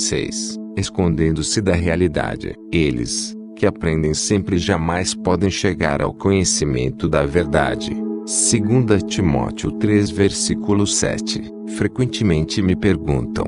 6. Escondendo-se da realidade. Eles, que aprendem sempre jamais podem chegar ao conhecimento da verdade. 2 Timóteo 3 versículo 7. Frequentemente me perguntam: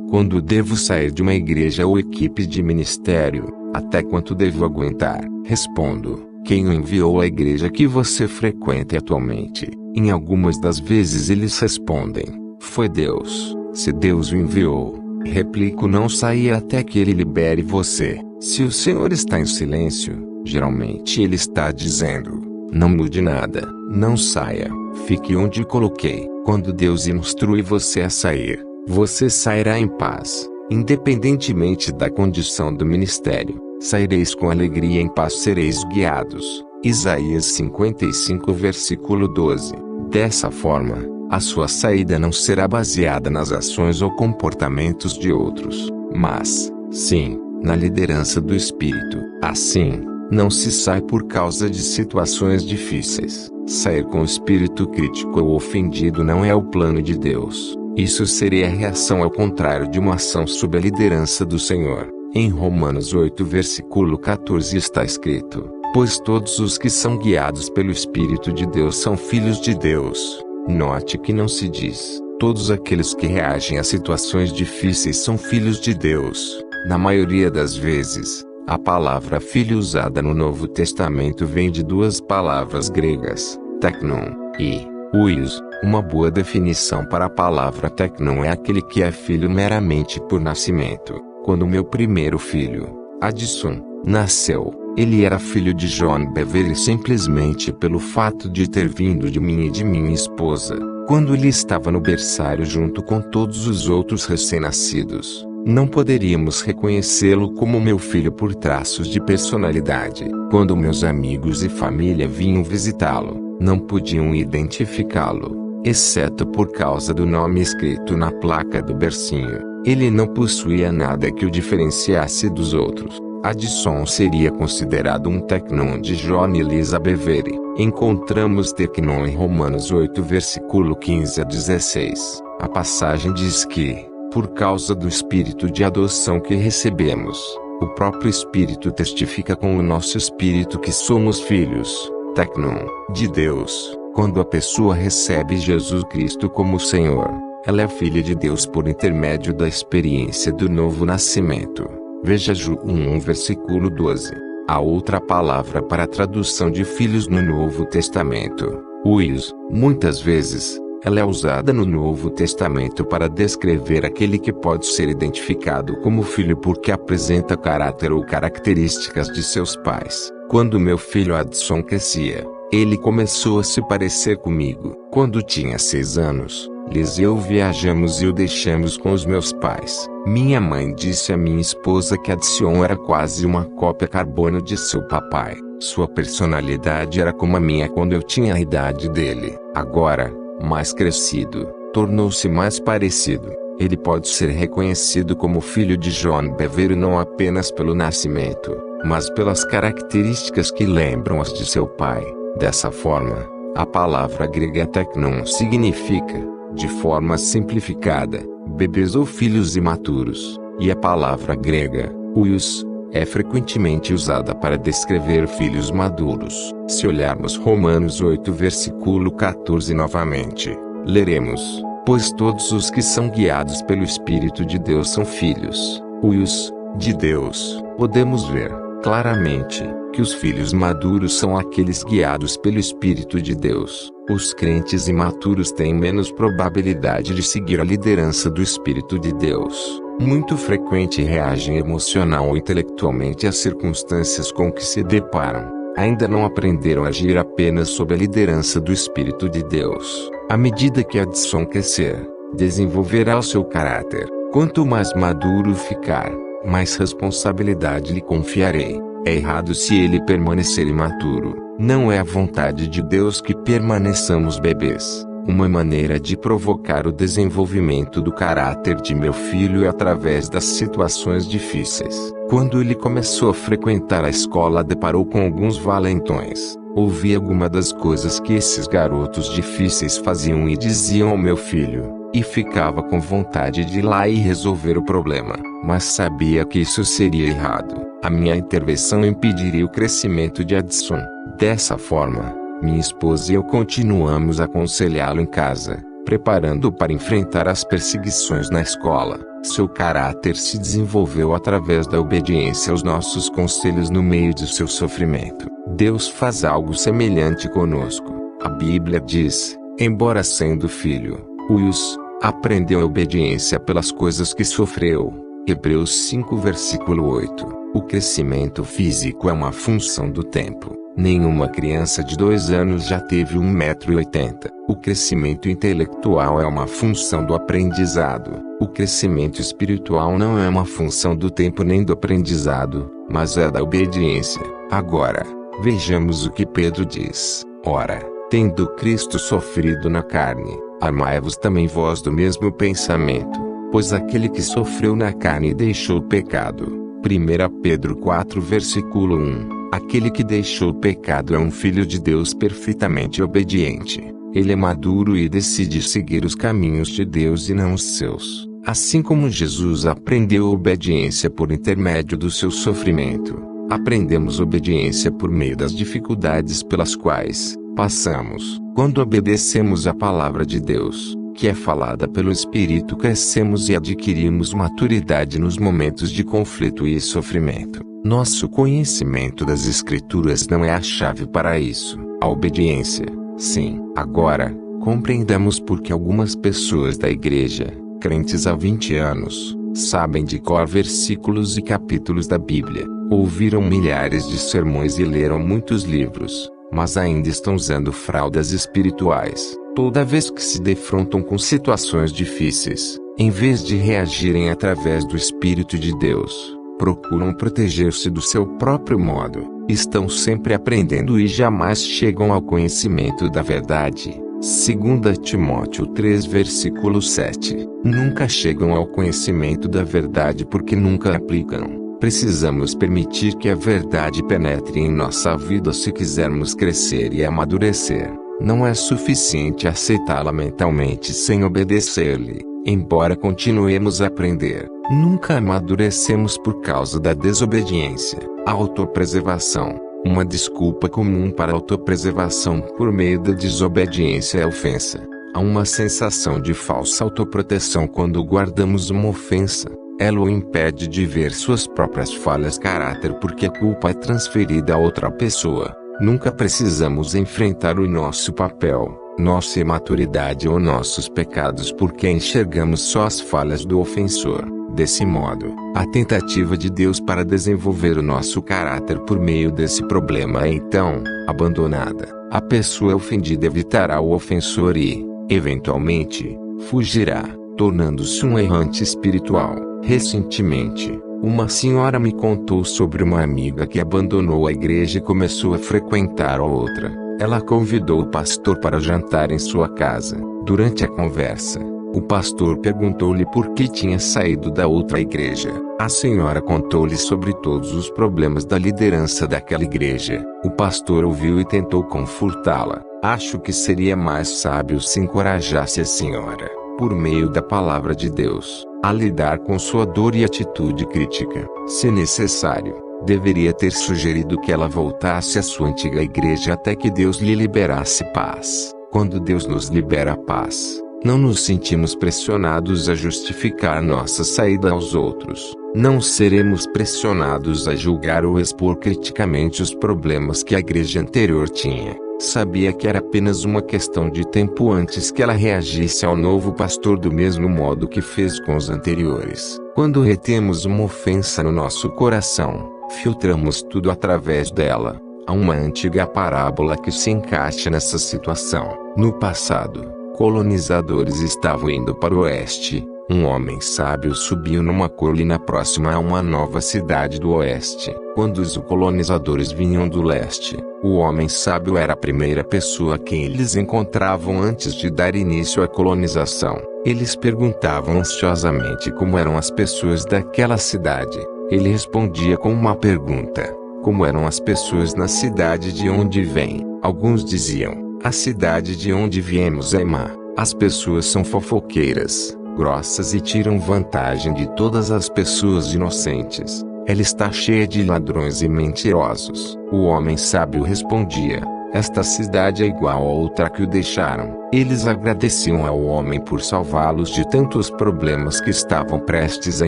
quando devo sair de uma igreja ou equipe de ministério? Até quanto devo aguentar? Respondo: quem o enviou à igreja que você frequenta atualmente? Em algumas das vezes eles respondem: foi Deus. Se Deus o enviou, replico: não saia até que ele libere você. Se o Senhor está em silêncio, geralmente ele está dizendo: não mude nada, não saia, fique onde coloquei. Quando Deus instrui você a sair, você sairá em paz, independentemente da condição do ministério. Saireis com alegria e em paz sereis guiados. Isaías 55 versículo 12. Dessa forma, a sua saída não será baseada nas ações ou comportamentos de outros, mas, sim, na liderança do Espírito. Assim, não se sai por causa de situações difíceis. Sair com o espírito crítico ou ofendido não é o plano de Deus. Isso seria a reação ao contrário de uma ação sob a liderança do Senhor. Em Romanos 8 versículo 14 está escrito: pois todos os que são guiados pelo Espírito de Deus são filhos de Deus. Note que não se diz: todos aqueles que reagem a situações difíceis são filhos de Deus. Na maioria das vezes, a palavra filho usada no Novo Testamento vem de duas palavras gregas, teknon e huios. Uma boa definição para a palavra teknon é aquele que é filho meramente por nascimento. Quando meu primeiro filho, Addison, nasceu, ele era filho de John Beverly simplesmente pelo fato de ter vindo de mim e de minha esposa. Quando ele estava no berçário junto com todos os outros recém-nascidos, não poderíamos reconhecê-lo como meu filho por traços de personalidade. Quando meus amigos e família vinham visitá-lo, não podiam identificá-lo, exceto por causa do nome escrito na placa do bercinho. Ele não possuía nada que o diferenciasse dos outros. Addison seria considerado um teknon de John e Lisa Beverly. Encontramos teknon em Romanos 8 versículo 15 a 16. A passagem diz que, por causa do espírito de adoção que recebemos, o próprio Espírito testifica com o nosso espírito que somos filhos, teknon, de Deus. Quando a pessoa recebe Jesus Cristo como Senhor, ela é filha de Deus por intermédio da experiência do novo nascimento. Veja João 1 versículo 12. A outra palavra para a tradução de filhos no Novo Testamento, huios, muitas vezes, ela é usada no Novo Testamento para descrever aquele que pode ser identificado como filho porque apresenta caráter ou características de seus pais. Quando meu filho Addison crescia, ele começou a se parecer comigo. Quando tinha 6 anos, Liz e eu viajamos e o deixamos com os meus pais. Minha mãe disse à minha esposa que Addison era quase uma cópia carbono de seu papai. Sua personalidade era como a minha quando eu tinha a idade dele. Agora, mais crescido, tornou-se mais parecido. Ele pode ser reconhecido como filho de John Beverly não apenas pelo nascimento, mas pelas características que lembram as de seu pai. Dessa forma, a palavra grega teknon significa, de forma simplificada, bebês ou filhos imaturos, e a palavra grega, huios, é frequentemente usada para descrever filhos maduros. Se olharmos Romanos 8 versículo 14 novamente, leremos: pois todos os que são guiados pelo Espírito de Deus são filhos, huios, de Deus. Podemos ver, claramente, que os filhos maduros são aqueles guiados pelo Espírito de Deus. Os crentes imaturos têm menos probabilidade de seguir a liderança do Espírito de Deus. Muito frequente reagem emocional ou intelectualmente às circunstâncias com que se deparam. Ainda não aprenderam a agir apenas sob a liderança do Espírito de Deus. À medida que Addison crescer, desenvolverá o seu caráter. Quanto mais maduro ficar, mais responsabilidade lhe confiarei. É errado se ele permanecer imaturo. Não é a vontade de Deus que permaneçamos bebês. Uma maneira de provocar o desenvolvimento do caráter de meu filho é através das situações difíceis. Quando ele começou a frequentar a escola, deparou com alguns valentões. Ouvi alguma das coisas que esses garotos difíceis faziam e diziam ao meu filho: e ficava com vontade de ir lá e resolver o problema, mas sabia que isso seria errado. A minha intervenção impediria o crescimento de Edson. Dessa forma, minha esposa e eu continuamos a aconselhá-lo em casa, preparando-o para enfrentar as perseguições na escola. Seu caráter se desenvolveu através da obediência aos nossos conselhos no meio de seu sofrimento. Deus faz algo semelhante conosco. A Bíblia diz: embora sendo filho, Huios aprendeu a obediência pelas coisas que sofreu. Hebreus 5 versículo 8. O crescimento físico é uma função do tempo. Nenhuma criança de 2 anos já teve 1,80 m. O crescimento intelectual é uma função do aprendizado. O crescimento espiritual não é uma função do tempo nem do aprendizado, mas é da obediência. Agora, vejamos o que Pedro diz. Ora, tendo Cristo sofrido na carne, amai-vos também vós do mesmo pensamento, pois aquele que sofreu na carne deixou o pecado. 1 Pedro 4 versículo 1. Aquele que deixou o pecado é um filho de Deus perfeitamente obediente. Ele é maduro e decide seguir os caminhos de Deus e não os seus. Assim como Jesus aprendeu obediência por intermédio do seu sofrimento, aprendemos obediência por meio das dificuldades pelas quais passamos. Quando obedecemos a palavra de Deus, que é falada pelo Espírito, crescemos e adquirimos maturidade nos momentos de conflito e sofrimento. Nosso conhecimento das Escrituras não é a chave para isso. A obediência, sim. Agora, compreendamos por que algumas pessoas da igreja, crentes há 20 anos, sabem de cor versículos e capítulos da Bíblia, ouviram milhares de sermões e leram muitos livros, mas ainda estão usando fraldas espirituais. Toda vez que se defrontam com situações difíceis, em vez de reagirem através do Espírito de Deus, procuram proteger-se do seu próprio modo. Estão sempre aprendendo e jamais chegam ao conhecimento da verdade. 2 Timóteo 3 versículo 7. Nunca chegam ao conhecimento da verdade porque nunca a aplicam. Precisamos permitir que a verdade penetre em nossa vida se quisermos crescer e amadurecer. Não é suficiente aceitá-la mentalmente sem obedecer-lhe. Embora continuemos a aprender, nunca amadurecemos por causa da desobediência. Autopreservação. Uma desculpa comum para a autopreservação por meio da desobediência é a ofensa. Há uma sensação de falsa autoproteção quando guardamos uma ofensa. Ela o impede de ver suas próprias falhas de caráter porque a culpa é transferida a outra pessoa. Nunca precisamos enfrentar o nosso papel, nossa imaturidade ou nossos pecados porque enxergamos só as falhas do ofensor. Desse modo, a tentativa de Deus para desenvolver o nosso caráter por meio desse problema é então abandonada. A pessoa ofendida evitará o ofensor e, eventualmente, fugirá, tornando-se um errante espiritual. Recentemente, uma senhora me contou sobre uma amiga que abandonou a igreja e começou a frequentar a outra. Ela convidou o pastor para jantar em sua casa. Durante a conversa, o pastor perguntou-lhe por que tinha saído da outra igreja. A senhora contou-lhe sobre todos os problemas da liderança daquela igreja. O pastor ouviu e tentou confortá-la. Acho que seria mais sábio se encorajasse a senhora, por meio da palavra de Deus, a lidar com sua dor e atitude crítica. Se necessário, deveria ter sugerido que ela voltasse à sua antiga igreja até que Deus lhe liberasse paz. Quando Deus nos libera paz, não nos sentimos pressionados a justificar nossa saída aos outros. Não seremos pressionados a julgar ou expor criticamente os problemas que a igreja anterior tinha. Sabia que era apenas uma questão de tempo antes que ela reagisse ao novo pastor do mesmo modo que fez com os anteriores. Quando retemos uma ofensa no nosso coração, filtramos tudo através dela. Há uma antiga parábola que se encaixa nessa situação. No passado, colonizadores estavam indo para o oeste. Um homem sábio subiu numa colina próxima a uma nova cidade do oeste. Quando os colonizadores vinham do leste, o homem sábio era a primeira pessoa a quem eles encontravam antes de dar início à colonização. Eles perguntavam ansiosamente como eram as pessoas daquela cidade. Ele respondia com uma pergunta: como eram as pessoas na cidade de onde vêm? Alguns diziam: a cidade de onde viemos é má. As pessoas são fofoqueiras, grossas e tiram vantagem de todas as pessoas inocentes. Ela está cheia de ladrões e mentirosos. O homem sábio respondia: esta cidade é igual a outra que o deixaram. Eles agradeciam ao homem por salvá-los de tantos problemas que estavam prestes a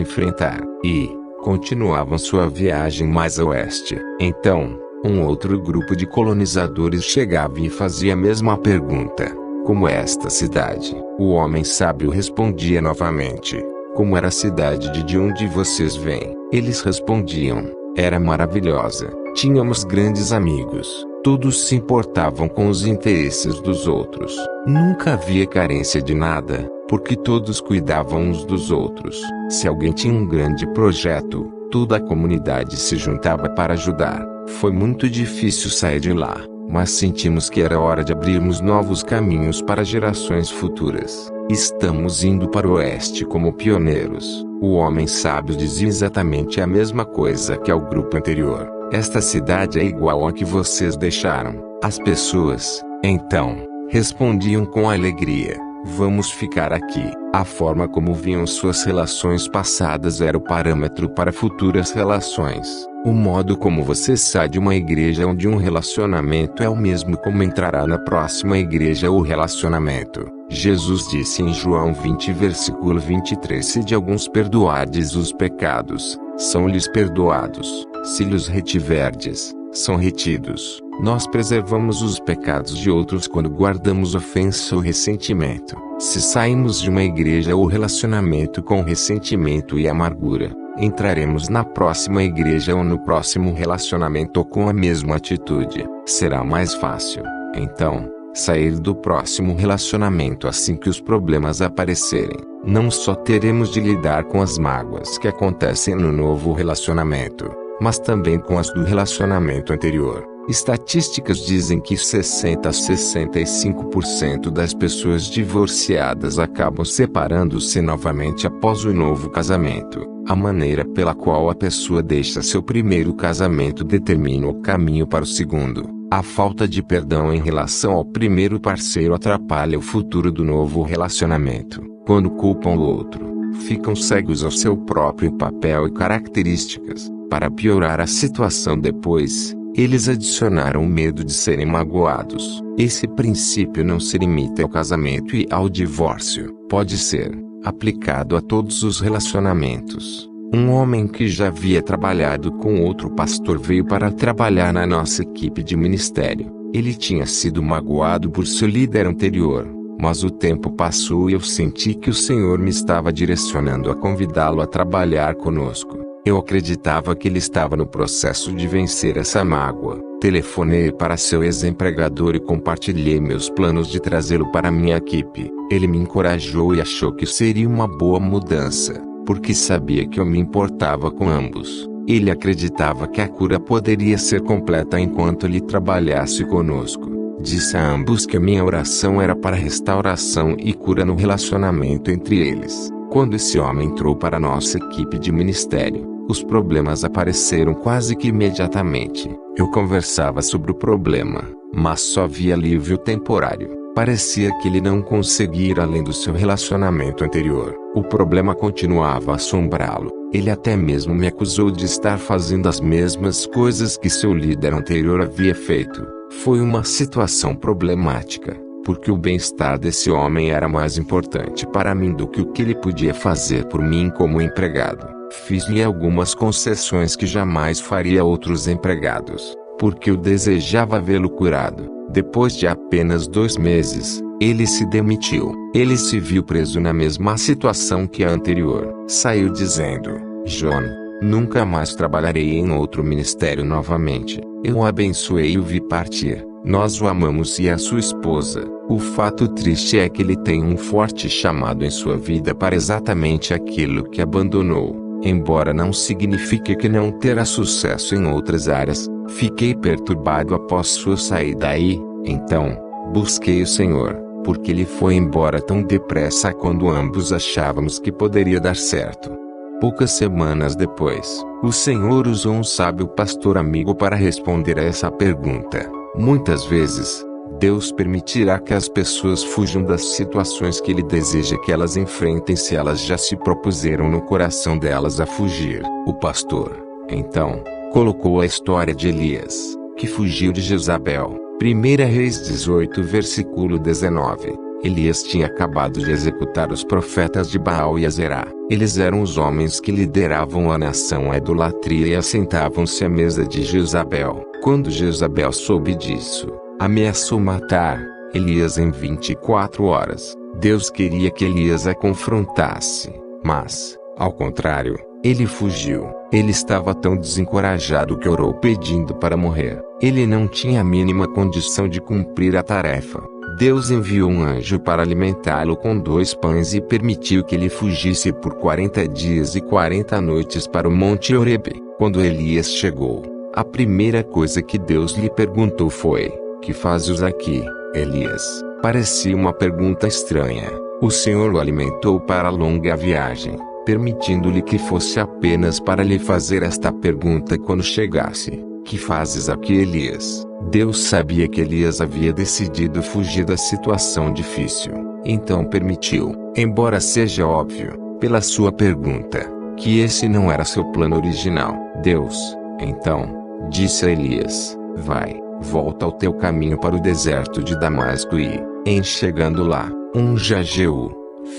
enfrentar, e continuavam sua viagem mais a oeste. Então, um outro grupo de colonizadores chegava e fazia a mesma pergunta: como é esta cidade? O homem sábio respondia novamente: como era a cidade de onde vocês vêm? Eles respondiam: era maravilhosa, tínhamos grandes amigos, todos se importavam com os interesses dos outros, nunca havia carência de nada, porque todos cuidavam uns dos outros. Se alguém tinha um grande projeto, toda a comunidade se juntava para ajudar. Foi muito difícil sair de lá, mas sentimos que era hora de abrirmos novos caminhos para gerações futuras. Estamos indo para o oeste como pioneiros. O homem sábio dizia exatamente a mesma coisa que ao grupo anterior: esta cidade é igual à que vocês deixaram. As pessoas, então, respondiam com alegria: vamos ficar aqui. A forma como viam suas relações passadas era o parâmetro para futuras relações. O modo como você sai de uma igreja onde um relacionamento é o mesmo como entrará na próxima igreja ou relacionamento. Jesus disse em João 20 versículo 23: se de alguns perdoardes os pecados, são-lhes perdoados. Se lhes retiverdes, são retidos. Nós preservamos os pecados de outros quando guardamos ofensa ou ressentimento. Se saímos de uma igreja ou relacionamento com ressentimento e amargura, entraremos na próxima igreja ou no próximo relacionamento com a mesma atitude. Será mais fácil, então, sair do próximo relacionamento assim que os problemas aparecerem. Não só teremos de lidar com as mágoas que acontecem no novo relacionamento, mas também com as do relacionamento anterior. Estatísticas dizem que 60 a 65% das pessoas divorciadas acabam separando-se novamente após o novo casamento. A maneira pela qual a pessoa deixa seu primeiro casamento determina o caminho para o segundo. A falta de perdão em relação ao primeiro parceiro atrapalha o futuro do novo relacionamento. Quando culpam o outro, ficam cegos ao seu próprio papel e características. Para piorar a situação depois, eles adicionaram o medo de serem magoados. Esse princípio não se limita ao casamento e ao divórcio. Pode ser aplicado a todos os relacionamentos. Um homem que já havia trabalhado com outro pastor veio para trabalhar na nossa equipe de ministério. Ele tinha sido magoado por seu líder anterior, mas o tempo passou e eu senti que o Senhor me estava direcionando a convidá-lo a trabalhar conosco. Eu acreditava que ele estava no processo de vencer essa mágoa. Telefonei para seu ex-empregador e compartilhei meus planos de trazê-lo para minha equipe. Ele me encorajou e achou que seria uma boa mudança, porque sabia que eu me importava com ambos. Ele acreditava que a cura poderia ser completa enquanto ele trabalhasse conosco. Disse a ambos que a minha oração era para restauração e cura no relacionamento entre eles. Quando esse homem entrou para a nossa equipe de ministério, os problemas apareceram quase que imediatamente. Eu conversava sobre o problema, mas só via alívio temporário. Parecia que ele não conseguia ir além do seu relacionamento anterior. O problema continuava a assombrá-lo. Ele até mesmo me acusou de estar fazendo as mesmas coisas que seu líder anterior havia feito. Foi uma situação problemática, porque o bem-estar desse homem era mais importante para mim do que o que ele podia fazer por mim como empregado. Fiz-lhe algumas concessões que jamais faria a outros empregados, porque eu desejava vê-lo curado. Depois de apenas 2 meses, ele se demitiu. Ele se viu preso na mesma situação que a anterior. Saiu dizendo: John, nunca mais trabalharei em outro ministério novamente. Eu o abençoei e o vi partir. Nós o amamos e a sua esposa. O fato triste é que ele tem um forte chamado em sua vida para exatamente aquilo que abandonou. Embora não signifique que não terá sucesso em outras áreas, fiquei perturbado após sua saída e, então, busquei o Senhor, porque ele foi embora tão depressa quando ambos achávamos que poderia dar certo. Poucas semanas depois, o Senhor usou um sábio pastor amigo para responder a essa pergunta. Muitas vezes, Deus permitirá que as pessoas fujam das situações que Ele deseja que elas enfrentem se elas já se propuseram no coração delas a fugir. O pastor, então, colocou a história de Elias, que fugiu de Jezabel. 1 Reis 18 versículo 19. Elias tinha acabado de executar os profetas de Baal e Azerá. Eles eram os homens que lideravam a nação à idolatria e assentavam-se à mesa de Jezabel. Quando Jezabel soube disso, ameaçou matar Elias em 24 horas. Deus queria que Elias a confrontasse, mas, ao contrário, ele fugiu. Ele estava tão desencorajado que orou pedindo para morrer. Ele não tinha a mínima condição de cumprir a tarefa. Deus enviou um anjo para alimentá-lo com 2 pães e permitiu que ele fugisse por 40 dias e 40 noites para o Monte Horebe. Quando Elias chegou, a primeira coisa que Deus lhe perguntou foi: "Que fazes aqui, Elias?" Parecia uma pergunta estranha. O Senhor o alimentou para a longa viagem, permitindo-lhe que fosse apenas para lhe fazer esta pergunta quando chegasse: "Que fazes aqui, Elias?" Deus sabia que Elias havia decidido fugir da situação difícil, então permitiu, embora seja óbvio, pela sua pergunta, que esse não era seu plano original. Deus, então, disse a Elias: "Vai, volta ao teu caminho para o deserto de Damasco e, em chegando lá, unja Jeú,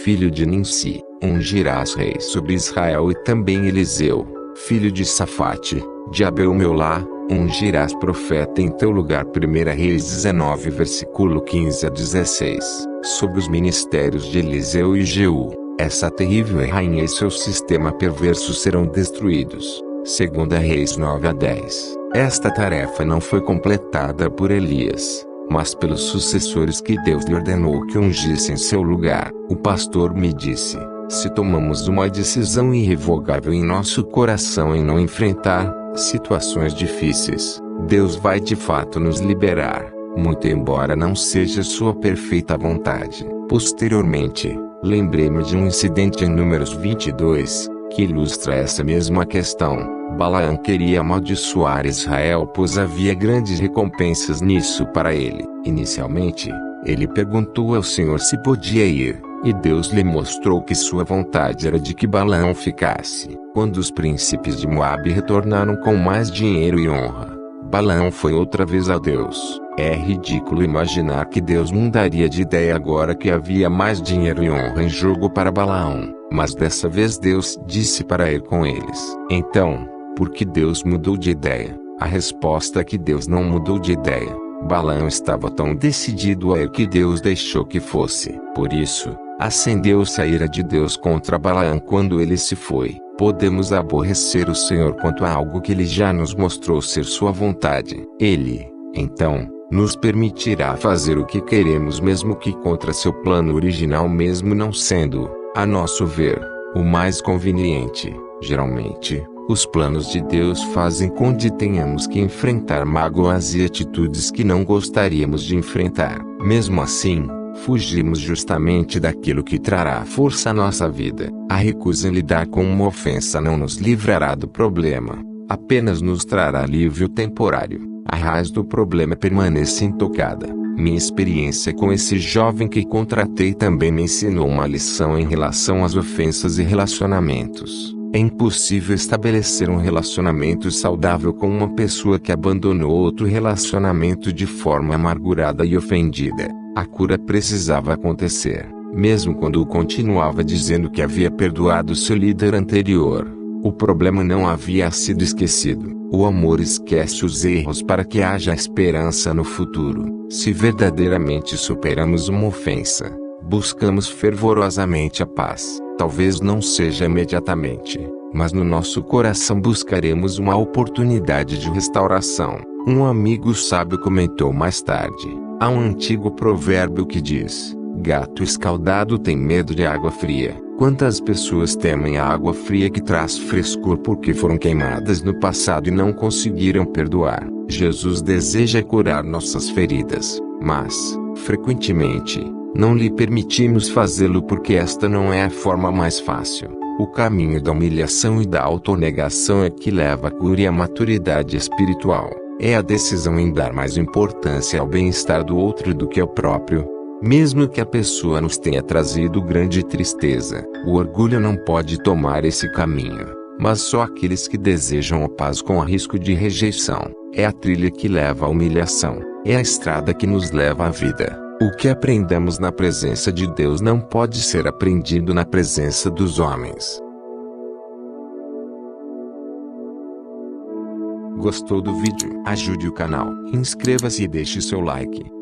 filho de Nimsi, ungirás rei sobre Israel, e também Eliseu, filho de Safate, de Abel-Meolá, ungirás profeta em teu lugar." 1 Reis 19 versículo 15 a 16. Sobre os ministérios de Eliseu e Jeú, essa terrível rainha e seu sistema perverso serão destruídos. 2 Reis 9 a 10. Esta tarefa não foi completada por Elias, mas pelos sucessores que Deus lhe ordenou que ungissem seu lugar. O pastor me disse: se tomamos uma decisão irrevogável em nosso coração em não enfrentar situações difíceis, Deus vai de fato nos liberar, muito embora não seja sua perfeita vontade. Posteriormente, lembrei-me de um incidente em Números 22, que ilustra essa mesma questão. Balaão queria amaldiçoar Israel pois havia grandes recompensas nisso para ele. Inicialmente, ele perguntou ao Senhor se podia ir, e Deus lhe mostrou que sua vontade era de que Balaão ficasse. Quando os príncipes de Moabe retornaram com mais dinheiro e honra, Balaão foi outra vez a Deus. É ridículo imaginar que Deus mudaria de ideia agora que havia mais dinheiro e honra em jogo para Balaão, mas dessa vez Deus disse para ir com eles. Então, por que Deus mudou de ideia? A resposta é que Deus não mudou de ideia. Balaão estava tão decidido a ir que Deus deixou que fosse. Por isso, acendeu-se a ira de Deus contra Balaão quando ele se foi. Podemos aborrecer o Senhor quanto a algo que ele já nos mostrou ser sua vontade. Ele, então, nos permitirá fazer o que queremos mesmo que contra seu plano original, mesmo não sendo, a nosso ver, o mais conveniente. Geralmente, os planos de Deus fazem com que tenhamos que enfrentar mágoas e atitudes que não gostaríamos de enfrentar. Mesmo assim, fugimos justamente daquilo que trará força à nossa vida. A recusa em lidar com uma ofensa não nos livrará do problema, apenas nos trará alívio temporário. A raiz do problema permanece intocada. Minha experiência com esse jovem que contratei também me ensinou uma lição em relação às ofensas e relacionamentos. É impossível estabelecer um relacionamento saudável com uma pessoa que abandonou outro relacionamento de forma amargurada e ofendida. A cura precisava acontecer, mesmo quando continuava dizendo que havia perdoado seu líder anterior. O problema não havia sido esquecido. O amor esquece os erros para que haja esperança no futuro. Se verdadeiramente superamos uma ofensa, buscamos fervorosamente a paz. Talvez não seja imediatamente, mas no nosso coração buscaremos uma oportunidade de restauração. Um amigo sábio comentou mais tarde: há um antigo provérbio que diz: gato escaldado tem medo de água fria. Quantas pessoas temem a água fria que traz frescor porque foram queimadas no passado e não conseguiram perdoar? Jesus deseja curar nossas feridas, mas, frequentemente, não lhe permitimos fazê-lo porque esta não é a forma mais fácil. O caminho da humilhação e da autonegação é que leva à cura e à maturidade espiritual. É a decisão em dar mais importância ao bem-estar do outro do que ao próprio. Mesmo que a pessoa nos tenha trazido grande tristeza, o orgulho não pode tomar esse caminho, mas só aqueles que desejam a paz com o risco de rejeição. É a trilha que leva à humilhação, é a estrada que nos leva à vida. O que aprendemos na presença de Deus não pode ser aprendido na presença dos homens. Gostou do vídeo? Ajude o canal, inscreva-se e deixe seu like.